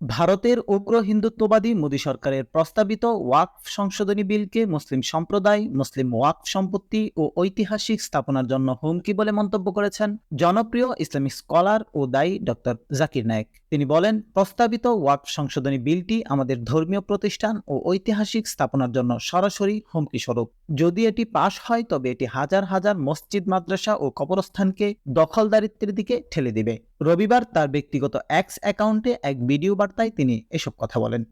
ভারতের উগ্র হিন্দুত্ববাদী মোদী সরকারের প্রস্তাবিত ওয়াকফ সংশোধনী বিলকে মুসলিম সম্প্রদায়, মুসলিম ওয়াকফ সম্পত্তি ও ঐতিহাসিক স্থাপনার জন্য হুমকি বলে মন্তব্য করেছেন জনপ্রিয় ইসলামিক স্কলার ও দায়ী ডক্টর জাকির নায়েক। তিনি বলেন, প্রস্তাবিত ওয়াকফ সংশোধনী বিলটি আমাদের ধর্মীয় প্রতিষ্ঠান ও ঐতিহাসিক স্থাপনার জন্য সরাসরি হুমকি স্বরূপ। যদি এটি পাশ হয় তবে এটি হাজার হাজার মসজিদ, মাদ্রাসা ও কবরস্থানকে দখলদারিত্বের দিকে ঠেলে দিবে। রবিবার তার ব্যক্তিগত এক্স অ্যাকাউন্টে এক ভিডিও বার্তায় তিনি এসব কথা বলেন।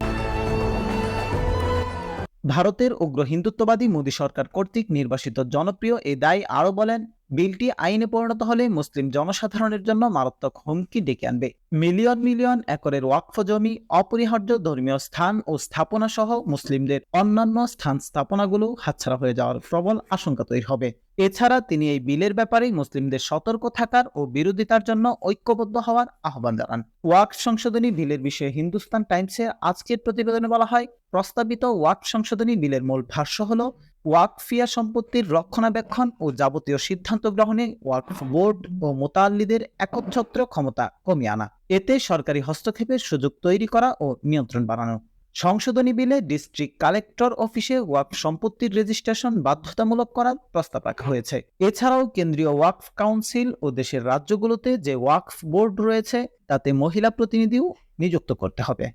ভারতের উগ্র হিন্দুত্ববাদী মোদী সরকার কর্তৃক নির্বাসিত জনপ্রিয় এই দায়ী আরও বলেন, বিলটি আইনে পরিণত হলে মুসলিম জনসাধারণের জন্য মারাত্মক হুমকি ডেকে আনবে। মিলিয়ন মিলিয়ন একরের ওয়াকফ জমি, অপরিহার্য ধর্মীয় স্থান ও স্থাপনা সহ মুসলিমদের অন্যান্য স্থান স্থাপনাগুলো হাতছাড়া হয়ে যাওয়ার প্রবল আশঙ্কা তৈরি হবে। এছাড়া তিনি এই বিলের ব্যাপারে মুসলিমদের সতর্ক থাকার ও বিরোধিতার জন্য ঐক্যবদ্ধ হওয়ার আহ্বান জানান। ওয়াকফ সংশোধনী বিলের বিষয়ে হিন্দুস্তান টাইমসের আজকের প্রতিবেদনে বলা হয়, প্রস্তাবিত ওয়াকফ সংশোধনী বিলের মূল ভাষ্য হল, ওয়াকফিয়া সম্পত্তির রক্ষণাবেক্ষণ ও যাবতীয় সিদ্ধান্ত গ্রহণে ওয়াকফ বোর্ড ও মোতাল্লিদের একচ্ছত্র ক্ষমতা কমিয়ে আনা, এতে সরকারি হস্তক্ষেপের সুযোগ তৈরি করা ও নিয়ন্ত্রণ বাড়ানো। সংশোধনী বিলে ডিস্ট্রিক্ট কালেক্টর অফিসে ওয়াকফ সম্পত্তির রেজিস্ট্রেশন বাধ্যতামূলক করার প্রস্তাব রাখা হয়েছে। এছাড়াও কেন্দ্রীয় ওয়াকফ কাউন্সিল ও দেশের রাজ্যগুলোতে যে ওয়াকফ বোর্ড রয়েছে তাতে মহিলা প্রতিনিধিও নিযুক্ত করতে হবে।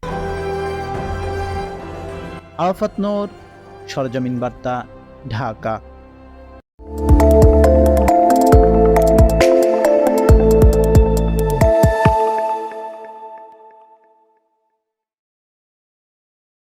আরাফাত নূর, সরেজমিন বার্তা, ঢাকা।